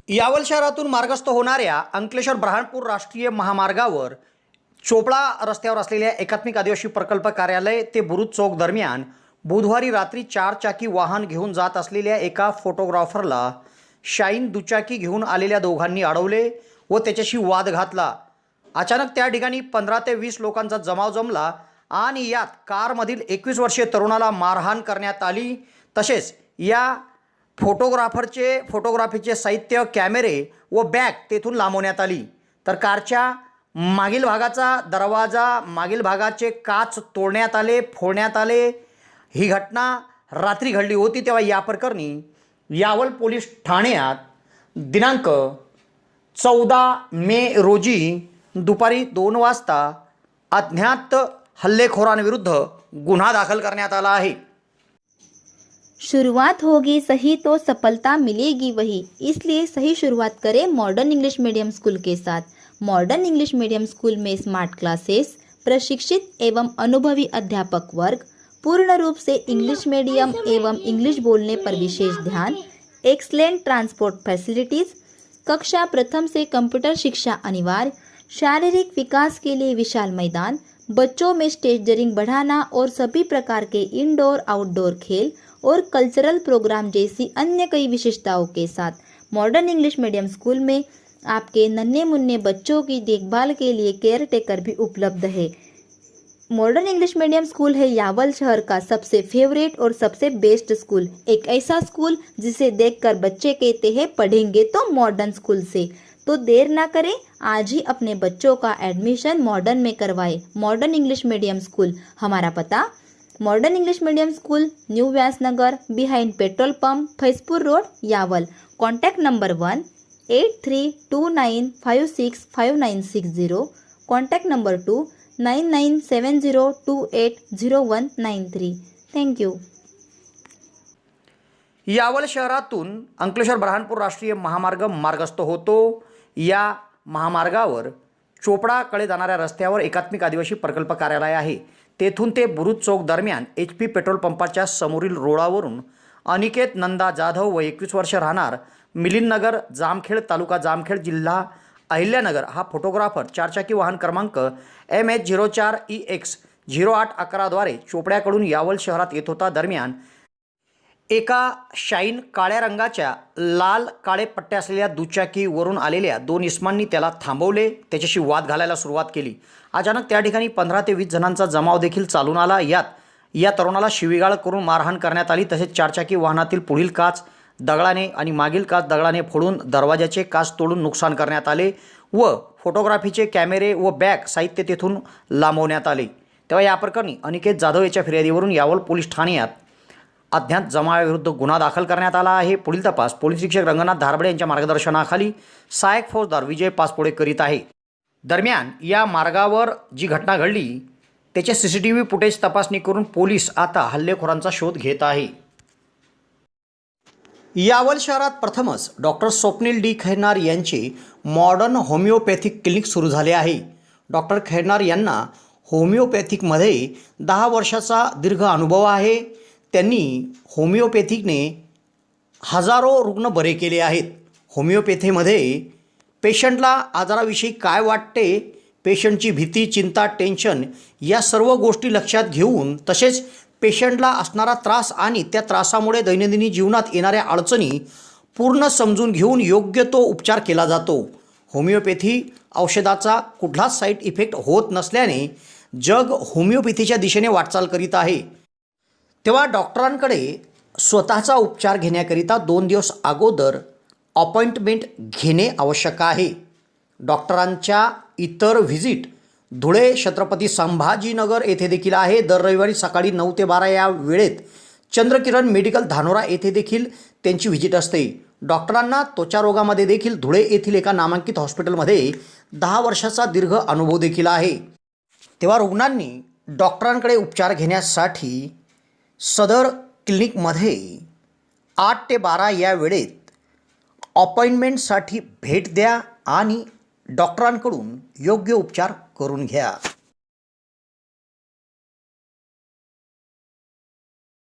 यावल शहरातून मार्गस्थ होणाऱ्या अंकलेश्वर ब्रह्मपूर राष्ट्रीय महामार्गावर चोपडा रस्त्यावर असलेल्या एकात्मिक आदिवासी प्रकल्प कार्यालय ते बुरुज चौक दरम्यान बुधवारी रात्री 4 चाकी वाहन घेऊन जात असलेल्या एका फोटोग्राफरला शाईन दुचाकी घेऊन आलेल्या दोघांनी अडवले व त्याच्याशी वाद घातला। अचानक त्या ठिकाणी 15 ते 20 लोकांचा जमाव जमला आणि यात कारमधील 21 वर्षीय तरुणाला मारहाण करण्यात आली। तसेच या फोटोग्राफीचे साहित्य, कॅमेरे व बॅग तेथून लांबवण्यात आली। तर कारच्या मागील भागाचा दरवाजा, मागील भागाचे काच तोडण्यात आले, फोडण्यात आले। ही घटना रात्री घडली होती। तेव्हा या प्रकरणी यावल पोलीस ठाण्यात दिनांक 14 मे रोजी दुपारी 2 वाजता अज्ञात हल्लेखोरांविरुद्ध गुन्हा दाखल करण्यात आला आहे। शुरुआत होगी सही तो सफलता मिलेगी वही, इसलिए सही शुरुआत करें मॉडर्न इंग्लिश मीडियम स्कूल के साथ। मॉडर्न इंग्लिश मीडियम स्कूल में स्मार्ट क्लासेस, प्रशिक्षित एवं अनुभवी अध्यापक वर्ग, पूर्ण रूप से इंग्लिश मीडियम एवं इंग्लिश बोलने पर विशेष ध्यान, एक्सलेंट ट्रांसपोर्ट फैसिलिटीज़, कक्षा प्रथम से कंप्यूटर शिक्षा अनिवार्य, शारीरिक विकास के लिए विशाल मैदान, बच्चों में स्टेजरिंग बढ़ाना और सभी प्रकार के इंडोर आउटडोर खेल और कल्चरल प्रोग्राम जैसी अन्य कई विशेषताओं के साथ मॉडर्न इंग्लिश मीडियम स्कूल में आपके नन्हे मुन्ने बच्चों की देखभाल के लिए केयर टेकर भी उपलब्ध है। मॉडर्न इंग्लिश मीडियम स्कूल है यावल शहर का सबसे फेवरेट और सबसे बेस्ट स्कूल, एक ऐसा स्कूल जिसे देखकर बच्चे कहते हैं पढ़ेंगे तो मॉडर्न स्कूल से। तो देर ना करें, आज ही अपने बच्चों का एडमिशन मॉडर्न में करवाएं। मॉडर्न इंग्लिश मीडियम स्कूल, हमारा पता modern English medium school, new Vyasnagar, behind petrol pump, Faizpur road, Yawal. Contact number 1-8329565960। Contact number 2 9970280193। Thank you. Yawal शहरातून अंकलेश्वर ब्रह्मपूर राष्ट्रीय महामार्ग मार्गस्थ होतो। या महामार्गावर चोपडाकडे जाणाऱ्या रस्त्यावर एकात्मिक आदिवासी प्रकल्प कार्यालय आहे। तेथून ते बुरुज चौक दरम्यान HP पेट्रोल पंपाच्या समोरील रोडावरून अनिकेत नंदा जाधव व 21 वर्ष राहणार मिलिंदनगर, जामखेड, तालुका जामखेड, जिल्हा अहिल्यानगर हा फोटोग्राफर 4 चाकी वाहन क्रमांक MH04EX0811 द्वारे चोपड्याकडून यावल शहरात येत होता। दरम्यान एका शाईन काळ्या रंगाच्या लाल काळे पट्टे असलेल्या दुचाकीवरून आलेल्या 2 इसमांनी त्याला थांबवले, त्याच्याशी वाद घालायला सुरुवात केली। अचानक त्या ठिकाणी 15 ते 20 जणांचा जमाव देखील चालून आला। यात या तरुणाला शिवीगाळ करून मारहाण करण्यात आली। तसेच 4 चाकी वाहनातील पुढील काच दगडाने आणि मागील काच दगडाने फोडून दरवाजाचे काच तोडून नुकसान करण्यात आले व फोटोग्राफीचे कॅमेरे व बॅग साहित्य तेथून लांबवण्यात आले। तेव्हा या प्रकरणी अनिकेत जाधव याच्या फिर्यादीवरून यावल पोलीस ठाण्यात अज्ञात जमावाविरुद्ध गुन्हा दाखल करण्यात आला आहे। पुढील तपास पोलीस निरीक्षक रंगनाथ धारबडे यांच्या मार्गदर्शनाखाली सहाय्यक फौजदार विजय पासपोडे करीत आहे। दरम्यान या मार्गावर जी घटना घडली त्याचे CCTV फुटेज तपासणी करून पोलीस आता हल्लेखोरांचा शोध घेत आहे। यावल शहरात प्रथमच डॉक्टर स्वप्नील डी खैरनार यांचे मॉडर्न होमिओपॅथिक क्लिनिक सुरू झाले आहे। डॉक्टर खैरनार यांना होमिओपॅथिकमध्ये 10 वर्षाचा दीर्घ अनुभव आहे। त्यांनी होमिओपॅथिकने हजारो रुग्ण बरे केले आहेत। होमिओपॅथीमध्ये पेशंटला आजाराविषयी काय वाटते, पेशंटची भीती, चिंता, टेन्शन या सर्व गोष्टी लक्षात घेऊन तसेच पेशंटला असणारा त्रास आणि त्या त्रासामुळे दैनंदिन जीवनात येणाऱ्या अडचणी पूर्ण समजून घेऊन योग्य तो उपचार केला जातो। होमिओपॅथी औषधाचा कुठलाच साईड इफेक्ट होत नसल्याने जग होमिओपॅथीच्या दिशेने वाटचाल करीत आहे। तेव्हा डॉक्टरांकडे स्वतःचा उपचार घेण्याकरिता 2 दिवस अगोदर अपॉइंटमेंट घेणे आवश्यक आहे। डॉक्टरांच्या इतर व्हिजिट धुळे, छत्रपती संभाजीनगर येथे देखील आहे। दर रविवारी सकाळी 9 ते 12 या वेळेत चंद्रकिरण मेडिकल धानोरा येथे देखील त्यांची व्हिजिट असते। डॉक्टरांना त्वचा रोगामध्ये देखील धुळे येथील एका नामांकित हॉस्पिटलमध्ये 10 वर्षाचा दीर्घ अनुभव देखील आहे। तेव्हा रुग्णांनी डॉक्टरांकडे उपचार घेण्यासाठी सदर क्लिनिकमध्ये 8 ते 12 या वेळेत अपॉइंटमेंटसाठी भेट द्या आणि डॉक्टरांकडून योग्य उपचार करून घ्या।